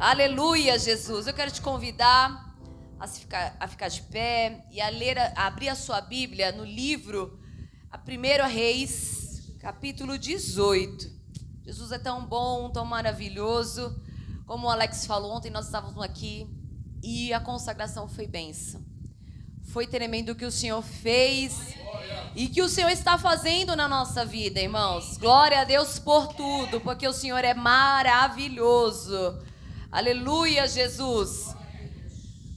Aleluia, Jesus. Eu quero te convidar a ficar de pé e a abrir a sua Bíblia no livro a 1 Reis, capítulo 18. Jesus é tão bom, tão maravilhoso. Como o Alex falou, ontem nós estávamos aqui e a consagração foi bênção. Foi tremendo o que o Senhor fez e que o Senhor está fazendo na nossa vida, irmãos. Glória a Deus por tudo, porque o Senhor é maravilhoso. Aleluia, Jesus.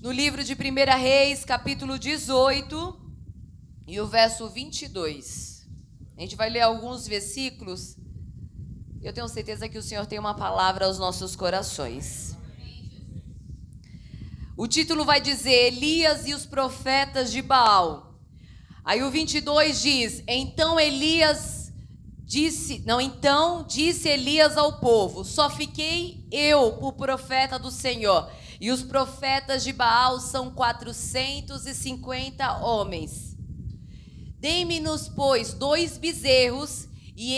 No livro de 1 Reis, capítulo 18 e o verso 22. A gente vai ler alguns versículos. Eu tenho certeza que o Senhor tem uma palavra aos nossos corações. O título vai dizer Elias e os profetas de Baal. Aí o 22 diz: Então disse Elias ao povo: Só fiquei eu por profeta do Senhor, e os profetas de Baal são 450 homens. Dê-me-nos, pois, 2 bezerros, e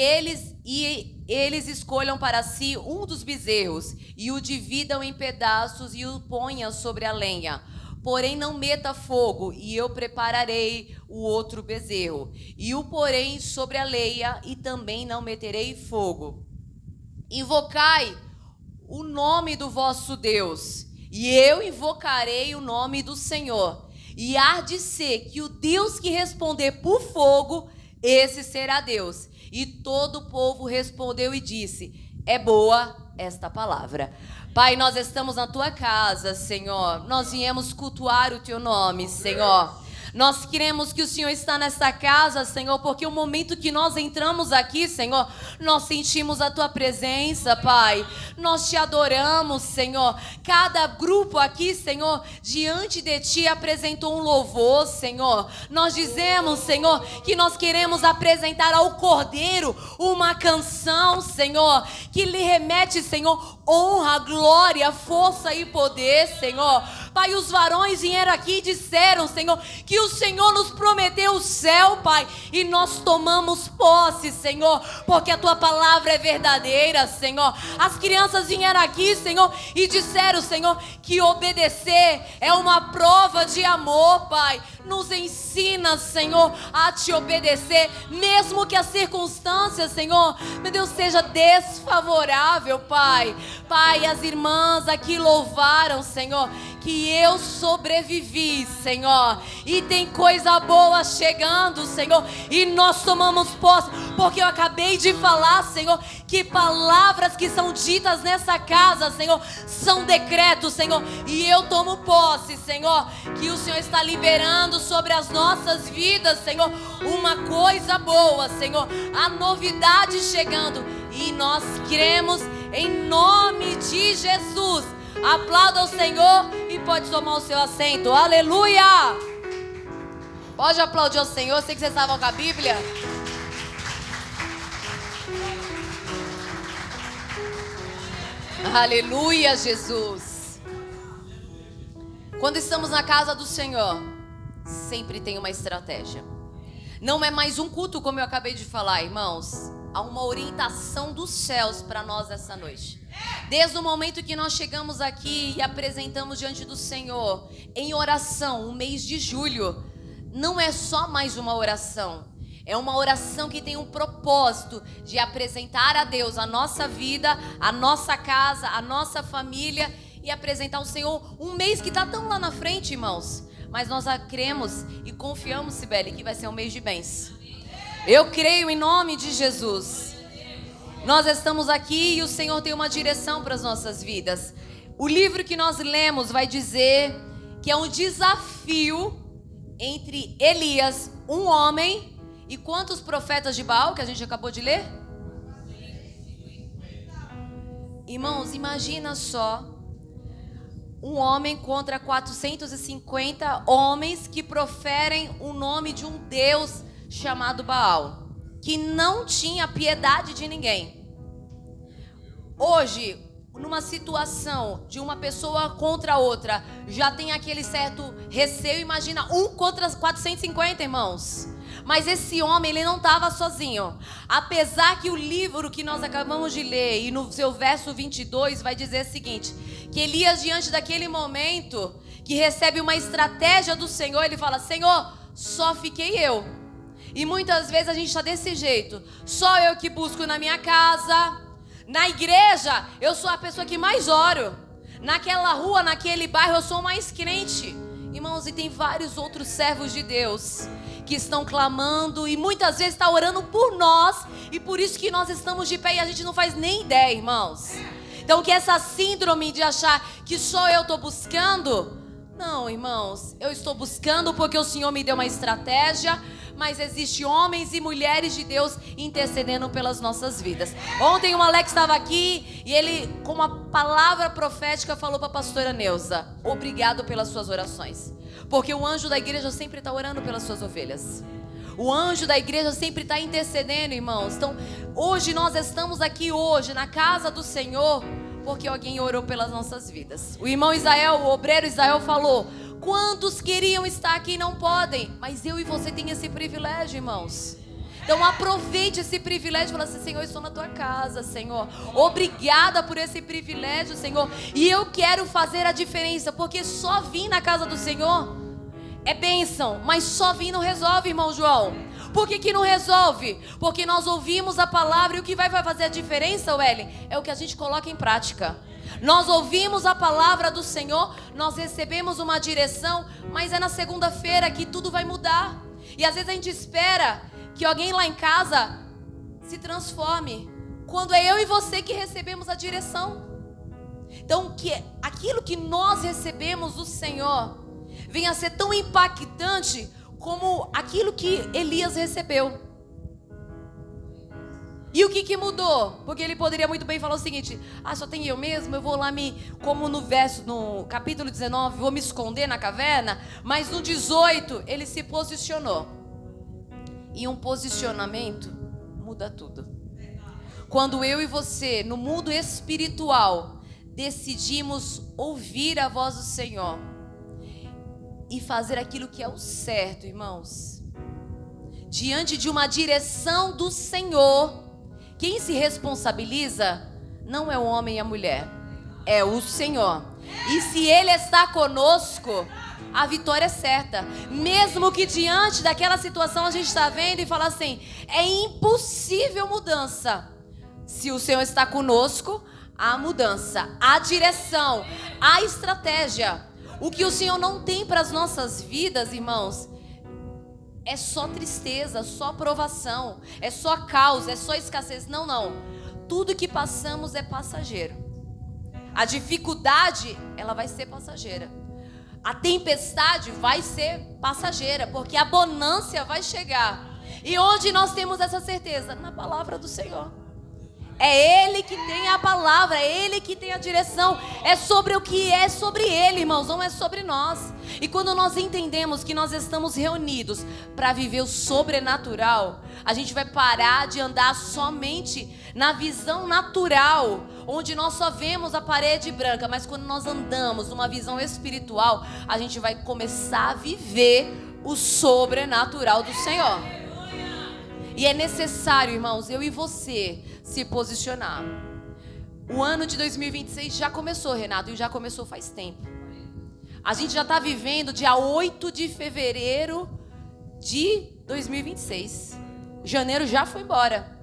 eles escolham para si um dos bezerros, e o dividam em pedaços e o ponham sobre a lenha. Porém não meta fogo, e eu prepararei o outro bezerro, e o porei sobre a lenha, e também não meterei fogo. Invocai o nome do vosso Deus, e eu invocarei o nome do Senhor. E há de ser que o Deus que responder por fogo, esse será Deus. E todo o povo respondeu e disse: É boa esta palavra. Pai, nós estamos na tua casa, Senhor. Nós viemos cultuar o teu nome, Senhor. Nós queremos que o Senhor está nesta casa, Senhor, porque o momento que nós entramos aqui, Senhor, nós sentimos a tua presença, Pai. Nós te adoramos, Senhor. Cada grupo aqui, Senhor, diante de ti apresentou um louvor, Senhor. Nós dizemos, Senhor, que nós queremos apresentar ao Cordeiro uma canção, Senhor, que lhe remete, Senhor, honra, glória, força e poder, Senhor. Pai, os varões vieram aqui e disseram, Senhor, que o Senhor nos prometeu o céu, Pai, e nós tomamos posse, Senhor, porque a tua palavra é verdadeira, Senhor. As crianças vieram aqui, Senhor, e disseram, Senhor, que obedecer é uma prova de amor, Pai. Nos ensina, Senhor, a te obedecer, mesmo que as circunstâncias, Senhor, meu Deus, seja desfavorável, Pai. Pai, as irmãs aqui louvaram, Senhor, que eu sobrevivi, Senhor, e tem coisa boa chegando, Senhor, e nós tomamos posse, porque eu acabei de falar, Senhor, que palavras que são ditas nessa casa, Senhor, são decretos, Senhor, e eu tomo posse, Senhor, que o Senhor está liberando sobre as nossas vidas, Senhor, uma coisa boa, Senhor, a novidade chegando, e nós cremos em nome de Jesus. Aplauda o Senhor e pode tomar o seu assento. Aleluia! Pode aplaudir o Senhor. Sei que vocês estavam com a Bíblia. Aleluia, Jesus. Quando estamos na casa do Senhor, sempre tem uma estratégia. Não é mais um culto, como eu acabei de falar, irmãos. Há uma orientação dos céus para nós essa noite. Desde o momento que nós chegamos aqui e apresentamos diante do Senhor em oração, o mês de julho, não é só mais uma oração. É uma oração que tem um propósito de apresentar a Deus a nossa vida, a nossa casa, a nossa família e apresentar ao Senhor um mês que está tão lá na frente, irmãos. Mas nós cremos e confiamos, Cibele, que vai ser um mês de bênção. Eu creio em nome de Jesus. Nós estamos aqui e o Senhor tem uma direção para as nossas vidas. O livro que nós lemos vai dizer que é um desafio entre Elias, um homem, e quantos profetas de Baal que a gente acabou de ler? Irmãos, imagina só, um homem contra 450 homens que proferem o nome de um Deus chamado Baal, que não tinha piedade de ninguém. Hoje, numa situação de uma pessoa contra outra, já tem aquele certo receio. Imagina um contra 450, irmãos. Mas esse homem, ele não estava sozinho. Apesar que o livro que nós acabamos de ler, e no seu verso 22, vai dizer o seguinte, que Elias, diante daquele momento, que recebe uma estratégia do Senhor, ele fala, Senhor, só fiquei eu. E muitas vezes a gente está desse jeito, só eu que busco na minha casa, na igreja, eu sou a pessoa que mais oro, naquela rua, naquele bairro, eu sou mais crente. Irmãos, e tem vários outros servos de Deus que estão clamando e muitas vezes estão orando por nós, e por isso que nós estamos de pé e a gente não faz nem ideia, irmãos. Então que essa síndrome de achar que só eu estou buscando, não, irmãos, eu estou buscando porque o Senhor me deu uma estratégia, mas existe homens e mulheres de Deus intercedendo pelas nossas vidas. Ontem o Alex estava aqui e ele, com uma palavra profética, falou para a pastora Neuza, obrigado pelas suas orações, porque o anjo da igreja sempre está orando pelas suas ovelhas. O anjo da igreja sempre está intercedendo, irmãos. Então, hoje nós estamos aqui hoje na casa do Senhor porque alguém orou pelas nossas vidas. O irmão Israel, o obreiro Israel falou, quantos queriam estar aqui e não podem? Mas eu e você tem esse privilégio, irmãos. Então aproveite esse privilégio e fala assim, Senhor, eu estou na tua casa, Senhor. Obrigada por esse privilégio, Senhor. E eu quero fazer a diferença, porque só vir na casa do Senhor é bênção, mas só vir não resolve, irmão João. Por que não resolve? Porque nós ouvimos a palavra e o que vai fazer a diferença, Wellen, é o que a gente coloca em prática. Nós ouvimos a palavra do Senhor, nós recebemos uma direção, mas é na segunda-feira que tudo vai mudar. E às vezes a gente espera que alguém lá em casa se transforme, quando é eu e você que recebemos a direção. Então que aquilo que nós recebemos do Senhor venha a ser tão impactante como aquilo que Elias recebeu. E o que mudou? Porque ele poderia muito bem falar o seguinte, só tem eu mesmo, eu vou lá como no capítulo 19, vou me esconder na caverna. Mas no 18, ele se posicionou. E um posicionamento muda tudo. Quando eu e você, no mundo espiritual, decidimos ouvir a voz do Senhor e fazer aquilo que é o certo, irmãos, diante de uma direção do Senhor, quem se responsabiliza não é o homem e a mulher, é o Senhor. E se Ele está conosco, a vitória é certa. Mesmo que diante daquela situação a gente está vendo e fala assim, é impossível mudança. Se o Senhor está conosco, há mudança, há direção, há estratégia. O que o Senhor não tem para as nossas vidas, irmãos, é só tristeza, só provação, é só caos, é só escassez. Não. Tudo que passamos é passageiro. A dificuldade, ela vai ser passageira. A tempestade vai ser passageira, porque a bonança vai chegar. E onde nós temos essa certeza? Na palavra do Senhor. É Ele que tem a palavra, é Ele que tem a direção. É sobre o que é sobre Ele, irmãos, não é sobre nós. E quando nós entendemos que nós estamos reunidos para viver o sobrenatural, a gente vai parar de andar somente na visão natural, onde nós só vemos a parede branca. Mas quando nós andamos numa visão espiritual, a gente vai começar a viver o sobrenatural do Senhor. E é necessário, irmãos, eu e você se posicionar. O ano de 2026 já começou, Renato, e já começou faz tempo. A gente já está vivendo dia 8 de fevereiro de 2026. Janeiro já foi embora.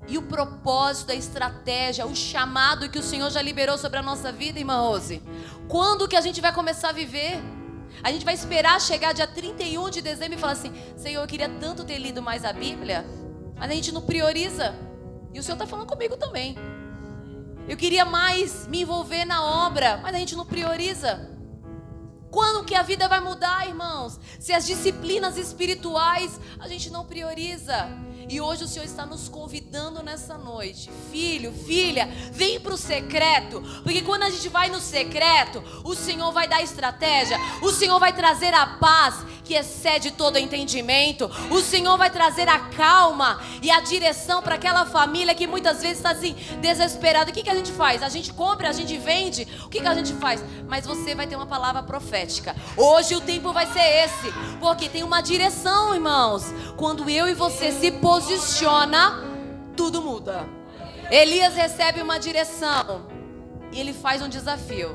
E o propósito, a estratégia, o chamado que o Senhor já liberou sobre a nossa vida, irmã Rose, quando que a gente vai começar a viver? A gente vai esperar chegar dia 31 de dezembro e falar assim, Senhor, eu queria tanto ter lido mais a Bíblia, mas a gente não prioriza. E o Senhor está falando comigo também. Eu queria mais me envolver na obra, mas a gente não prioriza. Quando que a vida vai mudar, irmãos? Se as disciplinas espirituais a gente não prioriza. E hoje o Senhor está nos convidando nessa noite. Filho, filha, vem para o secreto. Porque quando a gente vai no secreto, o Senhor vai dar estratégia. O Senhor vai trazer a paz que excede todo entendimento. O Senhor vai trazer a calma e a direção para aquela família que muitas vezes está assim, desesperada. O que a gente faz? A gente compra, a gente vende. O que a gente faz? Mas você vai ter uma palavra profética. Hoje o tempo vai ser esse, porque tem uma direção, irmãos. Quando eu e você se posiciona, tudo muda. Elias recebe uma direção e ele faz um desafio.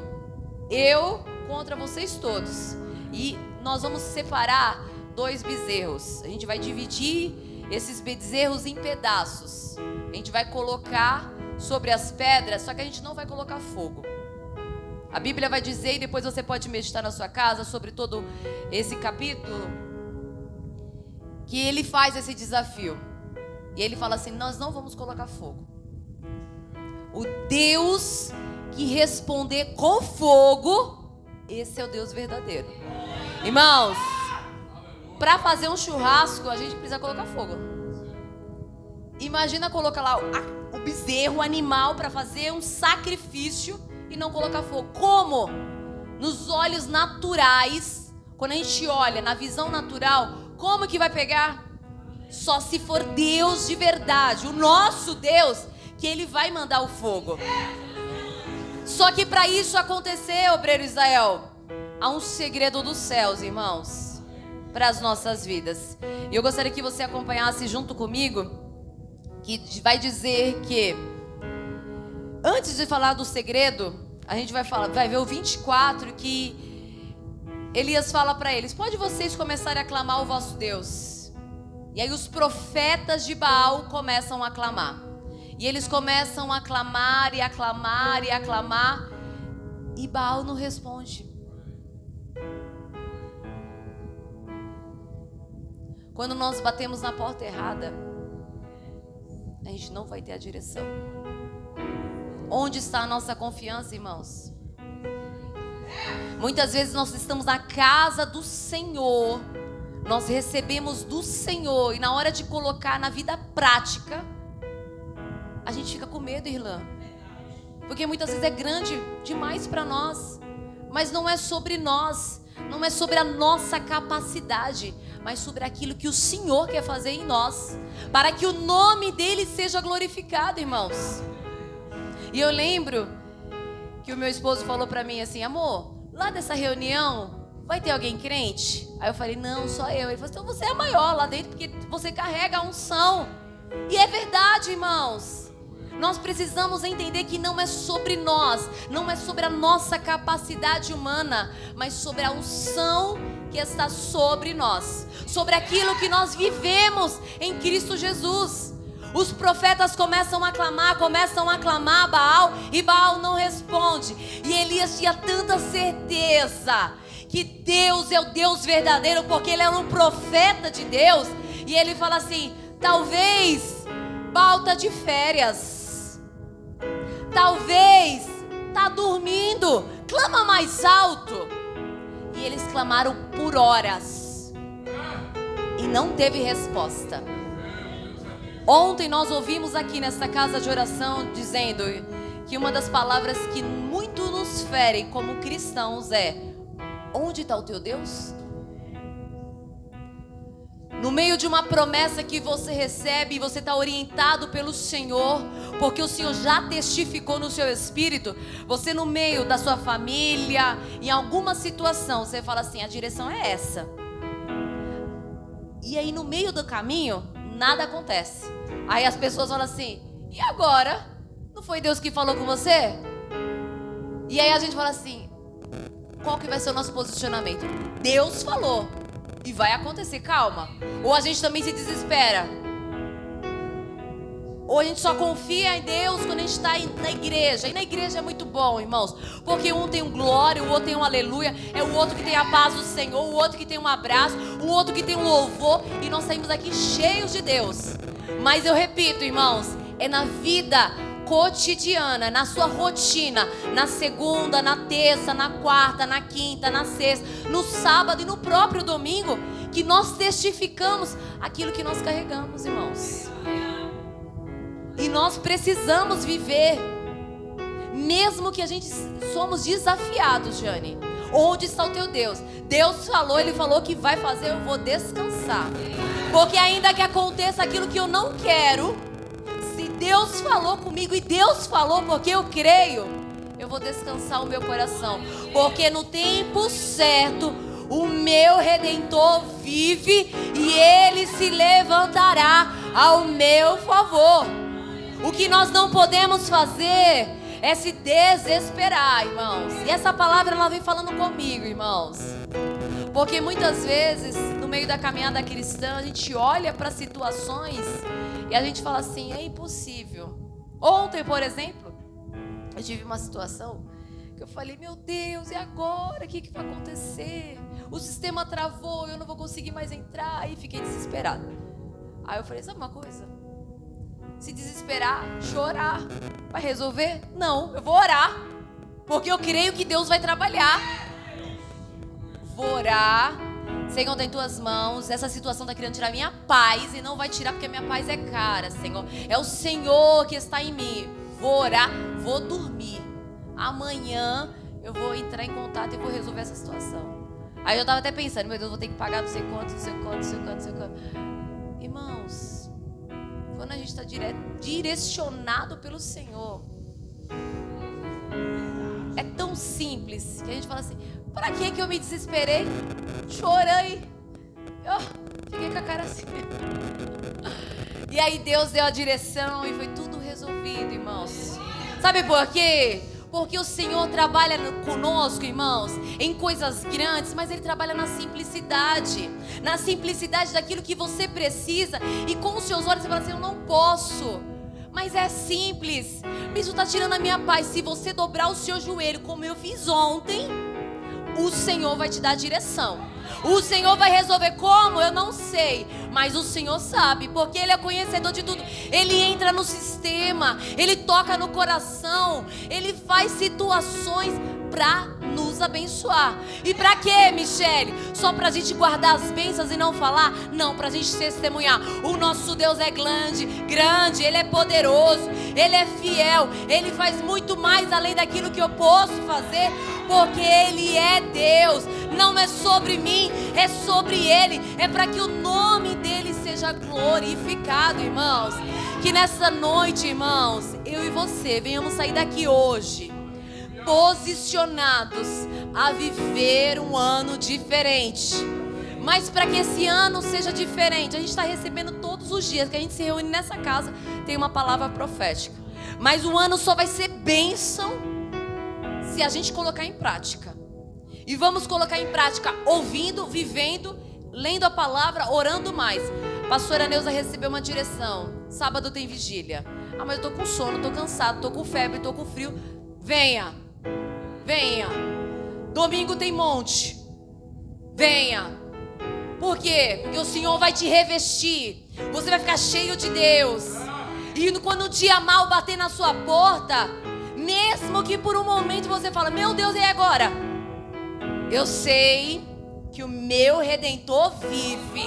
Eu contra vocês todos. E nós vamos separar 2 bezerros. A gente vai dividir esses bezerros em pedaços. A gente vai colocar sobre as pedras, só que a gente não vai colocar fogo. A Bíblia vai dizer, e depois você pode meditar na sua casa sobre todo esse capítulo, que ele faz esse desafio. E ele fala assim: nós não vamos colocar fogo. O Deus que responder com fogo, esse é o Deus verdadeiro. Irmãos, para fazer um churrasco, a gente precisa colocar fogo. Imagina colocar lá o bezerro, o animal, para fazer um sacrifício e não colocar fogo. Como? Nos olhos naturais, quando a gente olha na visão natural, como que vai pegar? Só se for Deus de verdade, o nosso Deus, que Ele vai mandar o fogo. Só que para isso acontecer, obreiro Israel, há um segredo dos céus, irmãos, para as nossas vidas. E eu gostaria que você acompanhasse junto comigo, que vai dizer que, antes de falar do segredo, a gente vai ver o 24, que Elias fala para eles: pode vocês começarem a clamar o vosso Deus. E aí os profetas de Baal começam a clamar. E eles começam a clamar e a clamar e a clamar. E Baal não responde. Quando nós batemos na porta errada, a gente não vai ter a direção. Onde está a nossa confiança, irmãos? Muitas vezes nós estamos na casa do Senhor, nós recebemos do Senhor, e na hora de colocar na vida prática, a gente fica com medo, Irlã, porque muitas vezes é grande demais para nós. Mas não é sobre nós, não é sobre a nossa capacidade, mas sobre aquilo que o Senhor quer fazer em nós, para que o nome dele seja glorificado, irmãos. E eu lembro que o meu esposo falou para mim assim: amor, lá dessa reunião vai ter alguém crente? Aí eu falei: não, só eu. Ele falou: então você é maior lá dentro, porque você carrega a unção. E é verdade, irmãos. Nós precisamos entender que não é sobre nós, não é sobre a nossa capacidade humana, mas sobre a unção que está sobre nós, sobre aquilo que nós vivemos em Cristo Jesus. Os profetas começam a clamar Baal, e Baal não responde. E Elias tinha tanta certeza que Deus é o Deus verdadeiro, porque ele era um profeta de Deus. E ele fala assim: talvez Baal está de férias, talvez está dormindo, clama mais alto. E eles clamaram por horas e não teve resposta. Ontem nós ouvimos aqui nessa casa de oração dizendo que uma das palavras que muito nos ferem como cristãos é: onde está o teu Deus? No meio de uma promessa que você recebe, você está orientado pelo Senhor, porque o Senhor já testificou no seu espírito. Você, no meio da sua família, em alguma situação, você fala assim: a direção é essa. E aí no meio do caminho nada acontece. Aí as pessoas falam assim: e agora? Não foi Deus que falou com você? E aí a gente fala assim: qual que vai ser o nosso posicionamento? Deus falou e vai acontecer, calma. Ou a gente também se desespera, ou a gente só confia em Deus quando a gente está na igreja. E na igreja é muito bom, irmãos, porque um tem um glória, o outro tem um aleluia, é o outro que tem a paz do Senhor, o outro que tem um abraço, o outro que tem um louvor, e nós saímos aqui cheios de Deus. Mas eu repito, irmãos, é na vida cotidiana, na sua rotina, na segunda, na terça, na quarta, na quinta, na sexta, no sábado e no próprio domingo, que nós testificamos aquilo que nós carregamos, irmãos. E nós precisamos viver mesmo que a gente somos desafiados, Jane. Onde está o teu Deus? Deus falou, Ele falou que vai fazer, eu vou descansar. Porque ainda que aconteça aquilo que eu não quero, se Deus falou comigo e Deus falou porque eu creio, eu vou descansar o meu coração. Porque no tempo certo, o meu Redentor vive e Ele se levantará ao meu favor. O que nós não podemos fazer é se desesperar, irmãos. E essa palavra ela vem falando comigo, irmãos. Porque muitas vezes, no meio da caminhada cristã, a gente olha para situações e a gente fala assim, é impossível. Ontem, por exemplo, eu tive uma situação que eu falei, meu Deus, e agora? O que vai acontecer? O sistema travou, eu não vou conseguir mais entrar. Aí fiquei desesperada. Aí eu falei, sabe uma coisa? Se desesperar, chorar, vai resolver? Não, eu vou orar, porque eu creio que Deus vai trabalhar. Vou orar, Senhor, tem em tuas mãos, essa situação está querendo tirar minha paz e não vai tirar porque a minha paz é cara, Senhor. É o Senhor que está em mim. Vou orar, vou dormir. Amanhã eu vou entrar em contato e vou resolver essa situação. Aí eu estava até pensando, meu Deus, vou ter que pagar não sei quanto, não sei quanto, não sei quanto, não sei quanto. Irmãos, quando a gente está direcionado pelo Senhor, é tão simples que a gente fala assim, para que eu me desesperei? Chorei, fiquei com a cara assim. E aí Deus deu a direção e foi tudo resolvido, irmãos. Sabe por quê? Porque o Senhor trabalha conosco, irmãos, em coisas grandes, mas Ele trabalha na simplicidade daquilo que você precisa. E com os seus olhos você fala assim, eu não posso, mas é simples. Isso está tirando a minha paz. Se você dobrar o seu joelho, como eu fiz ontem, o Senhor vai te dar direção. O Senhor vai resolver como? Eu não sei, mas o Senhor sabe, porque Ele é conhecedor de tudo. Ele entra no sistema, Ele toca no coração, Ele faz situações para nos abençoar. E para quê, Michele? Só para a gente guardar as bênçãos e não falar? Não, para a gente testemunhar. O nosso Deus é grande, Ele é poderoso, Ele é fiel, Ele faz muito mais além daquilo que eu posso fazer, porque Ele é Deus. Não é sobre mim, é sobre Ele. É para que o nome dEle seja glorificado, irmãos. Que nessa noite, irmãos, eu e você venhamos sair daqui hoje posicionados a viver um ano diferente. Mas para que esse ano seja diferente, a gente está recebendo todos os dias que a gente se reúne nessa casa, tem uma palavra profética. Mas o ano só vai ser bênção se a gente colocar em prática. E vamos colocar em prática ouvindo, vivendo, lendo a palavra, orando mais. Pastora Neuza recebeu uma direção. Sábado tem vigília. Ah, mas eu tô com sono, tô cansado, tô com febre, tô com frio. Venha. Domingo tem monte. Venha. Por quê? Porque o Senhor vai te revestir. Você vai ficar cheio de Deus. E quando o dia mal bater na sua porta, mesmo que por um momento você fala, meu Deus, e agora? Eu sei que o meu Redentor vive.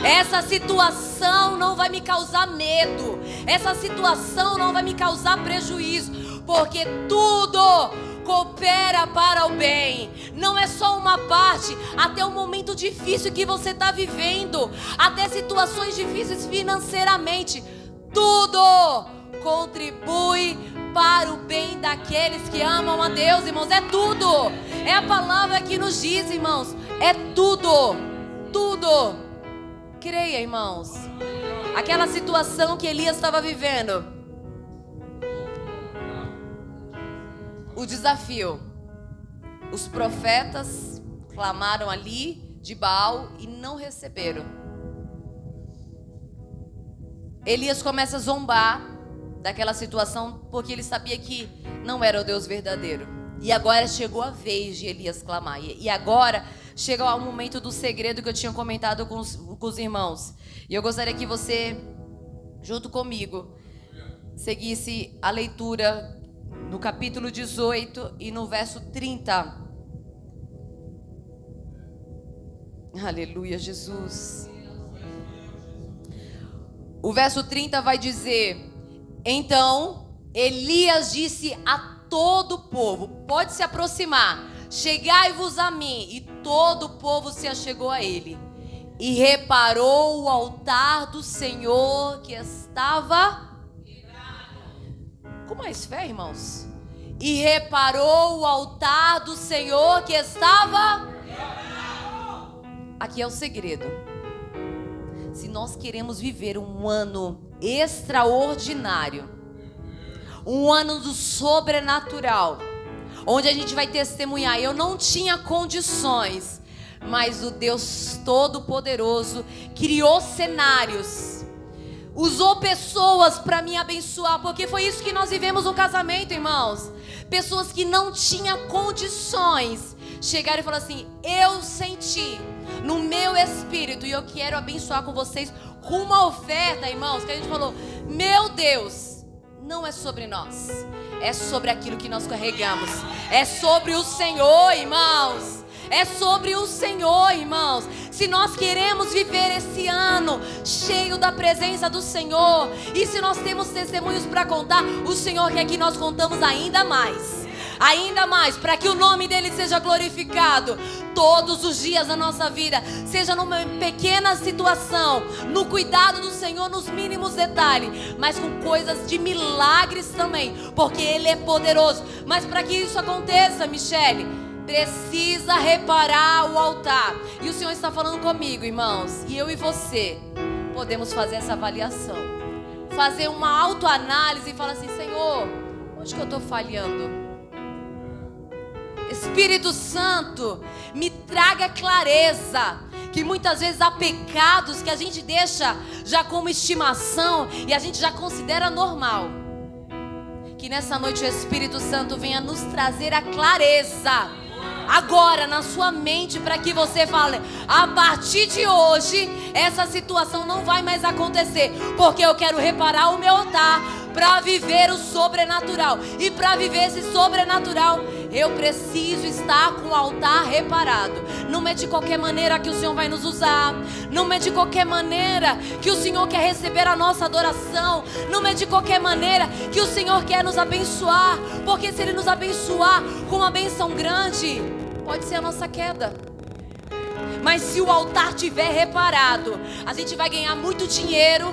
Essa situação não vai me causar medo. Essa situação não vai me causar prejuízo. Porque tudo coopera para o bem. Não é só uma parte. Até o momento difícil que você está vivendo, até situações difíceis financeiramente, tudo contribui para o bem daqueles que amam a Deus, irmãos. É tudo. É a palavra que nos diz, irmãos. É tudo. Tudo. Creia, irmãos. Aquela situação que Elias estava vivendo, o desafio. Os profetas clamaram ali de Baal e não receberam. Elias começa a zombar daquela situação porque ele sabia que não era o Deus verdadeiro. E agora chegou a vez de Elias clamar. E agora chega o momento do segredo que eu tinha comentado com os irmãos. E eu gostaria que você, junto comigo, seguisse a leitura no capítulo 18 e no verso 30. Aleluia, Jesus. O verso 30 vai dizer: então Elias disse a todo o povo, pode se aproximar, chegai-vos a mim. E todo o povo se achegou a ele. E reparou o altar do Senhor que estava com mais fé, irmãos. E reparou o altar do Senhor que estava. Aqui é o segredo. Se nós queremos viver um ano extraordinário, um ano do sobrenatural, onde a gente vai testemunhar, eu não tinha condições, mas o Deus Todo-Poderoso criou cenários, usou pessoas para me abençoar, porque foi isso que nós vivemos no casamento, irmãos. Pessoas que não tinham condições chegaram e falaram assim: eu senti no meu espírito e eu quero abençoar com vocês com uma oferta, irmãos, que a gente falou: meu Deus, não é sobre nós, é sobre aquilo que nós carregamos, é sobre o Senhor, irmãos. É sobre o Senhor, irmãos. Se nós queremos viver esse ano cheio da presença do Senhor, e se nós temos testemunhos para contar, o Senhor quer que nós contamos ainda mais, para que o nome dele seja glorificado todos os dias da nossa vida, seja numa pequena situação, no cuidado do Senhor, nos mínimos detalhes, mas com coisas de milagres também, porque ele é poderoso. Mas para que isso aconteça, Michele, precisa reparar o altar. E o Senhor está falando comigo, irmãos, e eu e você podemos fazer essa avaliação, fazer uma autoanálise e falar assim: Senhor, onde que eu estou falhando? Espírito Santo, me traga clareza, que muitas vezes há pecados que a gente deixa já como estimação e a gente já considera normal. Que nessa noite o Espírito Santo venha nos trazer a clareza agora na sua mente, para que você fale: a partir de hoje essa situação não vai mais acontecer, porque eu quero reparar o meu altar para viver o sobrenatural. E para viver esse sobrenatural, eu preciso estar com o altar reparado. Não é de qualquer maneira que o Senhor vai nos usar, não é de qualquer maneira que o Senhor quer receber a nossa adoração, não é de qualquer maneira que o Senhor quer nos abençoar, porque se Ele nos abençoar com uma bênção grande, pode ser a nossa queda. Mas se o altar estiver reparado, a gente vai ganhar muito dinheiro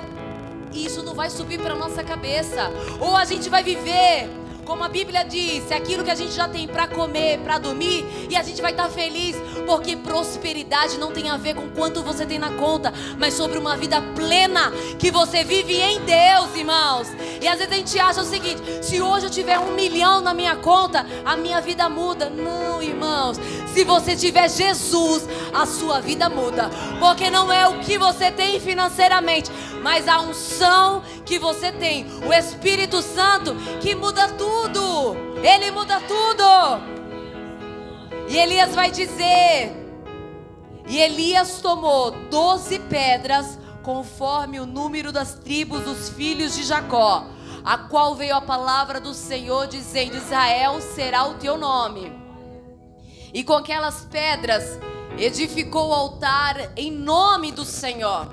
e isso não vai subir para nossa cabeça. Ou a gente vai viver, como a Bíblia diz, aquilo que a gente já tem para comer, para dormir, e a gente vai estar feliz, porque prosperidade não tem a ver com quanto você tem na conta, mas sobre uma vida plena que você vive em Deus, irmãos. E às vezes a gente acha o seguinte: se hoje eu tiver 1 milhão na minha conta, a minha vida muda. Não, irmãos, se você tiver Jesus, a sua vida muda, porque não é o que você tem financeiramente, mas a unção que você tem, o Espírito Santo, que muda tudo. Ele muda tudo. E Elias vai dizer: e Elias tomou 12 pedras, conforme o número das tribos dos filhos de Jacó, a qual veio a palavra do Senhor, dizendo: Israel será o teu nome. E com aquelas pedras edificou o altar em nome do Senhor.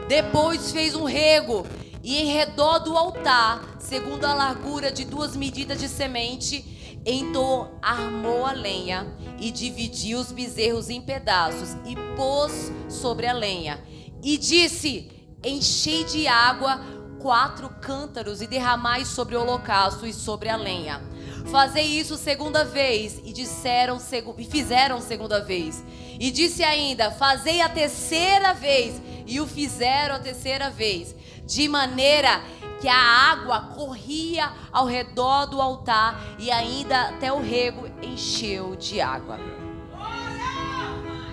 Depois fez um rego, e em redor do altar, segundo a largura de 2 medidas de semente, então armou a lenha e dividiu os bezerros em pedaços e pôs sobre a lenha. E disse: enchei de água 4 cântaros e derramai sobre o holocausto e sobre a lenha. Fazei isso segunda vez. E fizeram segunda vez. E disse ainda: fazei a terceira vez. E o fizeram a terceira vez, de maneira que a água corria ao redor do altar, e ainda até o rego encheu de água.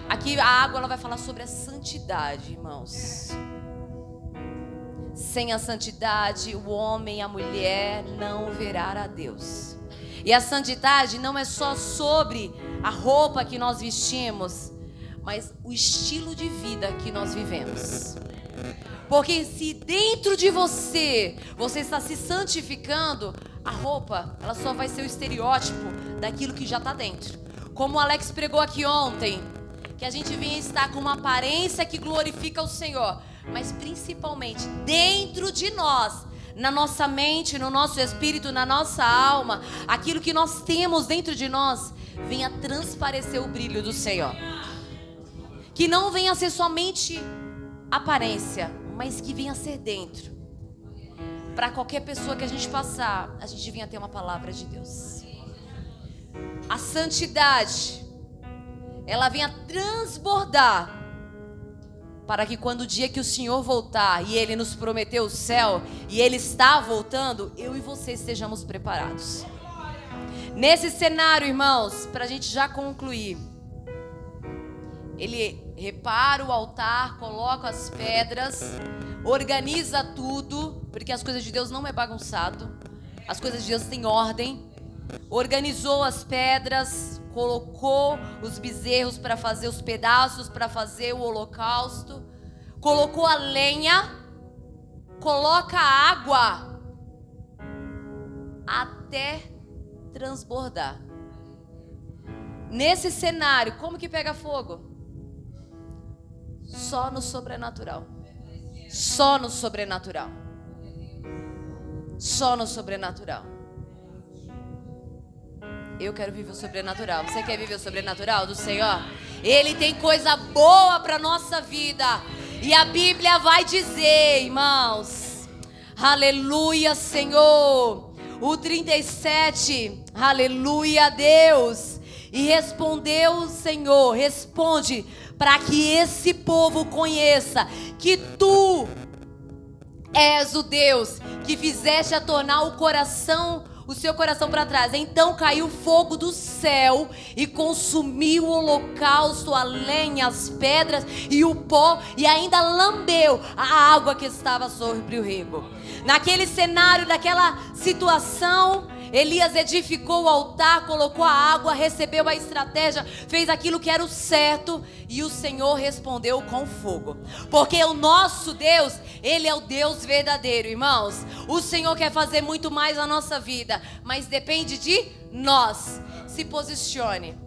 Aqui a água, ela vai falar sobre a santidade, irmãos. Sem a santidade, o homem e a mulher não verão a Deus. E a santidade não é só sobre a roupa que nós vestimos, mas o estilo de vida que nós vivemos. Porque se dentro de você está se santificando, a roupa, ela só vai ser o estereótipo daquilo que já está dentro. Como o Alex pregou aqui ontem, que a gente vinha estar com uma aparência que glorifica o Senhor, mas principalmente dentro de nós, na nossa mente, no nosso espírito, na nossa alma, aquilo que nós temos dentro de nós, venha transparecer o brilho do Senhor. Que não venha ser somente aparência, mas que venha ser dentro. Para qualquer pessoa que a gente passar, a gente venha ter uma palavra de Deus. A santidade, ela venha transbordar, para que quando o dia que o Senhor voltar e Ele nos prometeu o céu e Ele está voltando, eu e você estejamos preparados. Nesse cenário, irmãos, para a gente já concluir, Ele repara o altar, coloca as pedras, organiza tudo, porque as coisas de Deus não é bagunçado, as coisas de Deus têm ordem. Organizou as pedras, colocou os bezerros para fazer os pedaços, para fazer o holocausto, colocou a lenha, coloca a água até transbordar. Nesse cenário, como que pega fogo? Só no sobrenatural. Só no sobrenatural. Só no sobrenatural. Eu quero viver o sobrenatural. Você quer viver o sobrenatural do Senhor? Ele tem coisa boa para nossa vida. E a Bíblia vai dizer, irmãos, aleluia, Senhor. O 37, aleluia a Deus. E respondeu o Senhor, responde, para que esse povo conheça que tu és o Deus que fizeste a tornar o seu coração para trás. Então caiu fogo do céu e consumiu o holocausto, a lenha, as pedras e o pó, e ainda lambeu a água que estava sobre o rego. Naquele cenário, naquela situação, Elias edificou o altar, colocou a água, recebeu a estratégia, fez aquilo que era o certo, e o Senhor respondeu com fogo. Porque o nosso Deus, Ele é o Deus verdadeiro, irmãos. O Senhor quer fazer muito mais na nossa vida, mas depende de nós. Se posicione.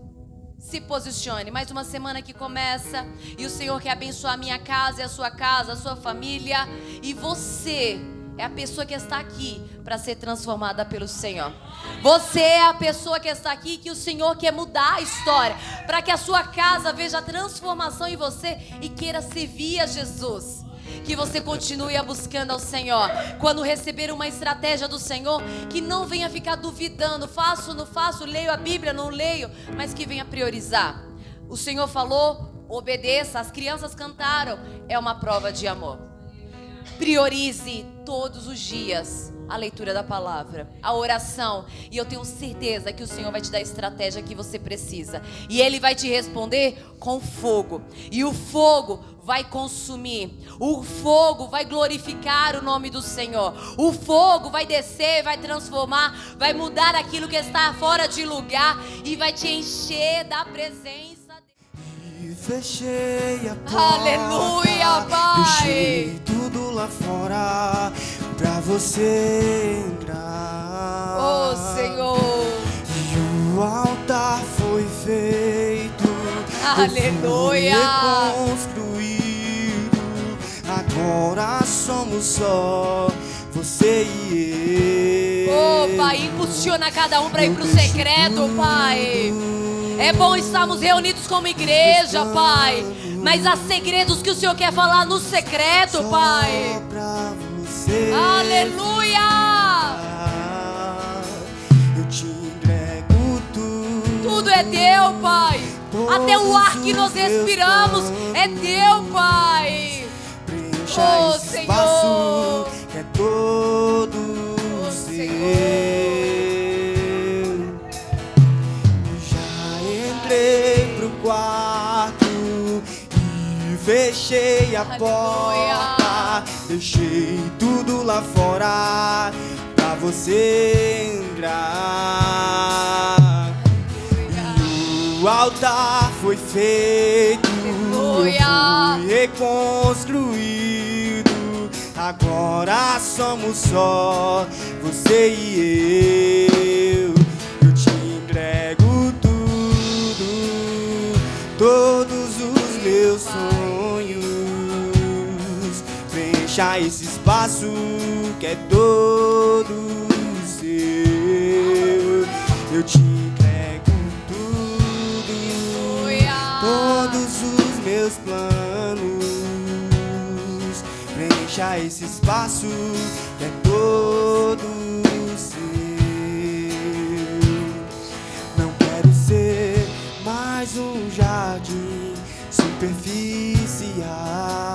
Se posicione. Mais uma semana que começa, e o Senhor quer abençoar a minha casa, e a sua família, e você é a pessoa que está aqui para ser transformada pelo Senhor. Você é a pessoa que está aqui que o Senhor quer mudar a história, para que a sua casa veja a transformação em você e queira servir a Jesus. Que você continue buscando ao Senhor. Quando receber uma estratégia do Senhor, que não venha ficar duvidando, faço, não faço, leio a Bíblia, não leio, mas que venha priorizar. O Senhor falou, obedeça, as crianças cantaram, é uma prova de amor. Priorize todos os dias a leitura da palavra, a oração, e eu tenho certeza que o Senhor vai te dar a estratégia que você precisa, e Ele vai te responder com fogo, e o fogo vai consumir, o fogo vai glorificar o nome do Senhor, o fogo vai descer, vai transformar, vai mudar aquilo que está fora de lugar e vai te encher da presença. Fechei a porta, aleluia, Pai. Deixei tudo lá fora pra você entrar. Oh, Senhor. E o altar foi feito, aleluia, reconstruído. Agora somos só você e eu. Oh, Pai, impulsiona cada um para ir pro secreto, Pai. É bom estarmos reunidos como igreja, Pai, mas há segredos que o Senhor quer falar no secreto, Pai. Aleluia! Eu te entrego tudo. Tudo é teu, Pai. Até o ar que nós respiramos é teu, Pai. Preencha esse espaço que é todo seu. Quarto e fechei a porta, deixei tudo lá fora pra você entrar. E o altar foi feito, foi reconstruído. Agora somos só você e eu. Eu te entrego todos os meus sonhos. Preencha esse espaço que é todo seu. Eu te entrego tudo, todos os meus planos. Preencha esse espaço que é todo seu. Não quero ser mais um jardim superficial.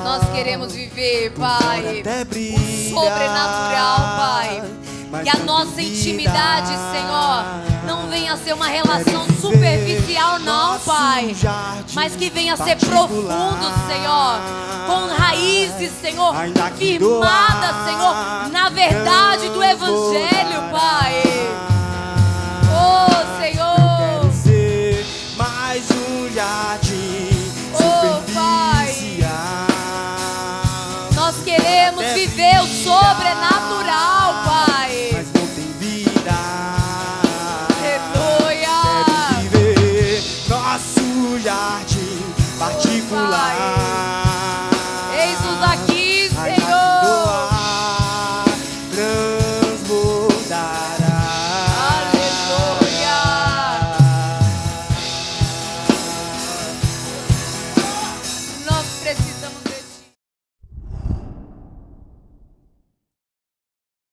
Nós queremos viver, Pai, Até o brilhar, sobrenatural, Pai. mas Que a não nossa duvida. intimidade, Senhor, não venha a ser uma relação Quero viver superficial, não, nosso Pai. jardim Mas que venha a ser particular. profundo, Senhor. Com raízes, Senhor, Ainda que firmadas, doa, Senhor, na verdade não do vou Evangelho, parar. Pai. Oh, Senhor. Quero ser mais um jardim Oh, Pai. superficial. Nós queremos Até viver o brilhar, sobrenatural.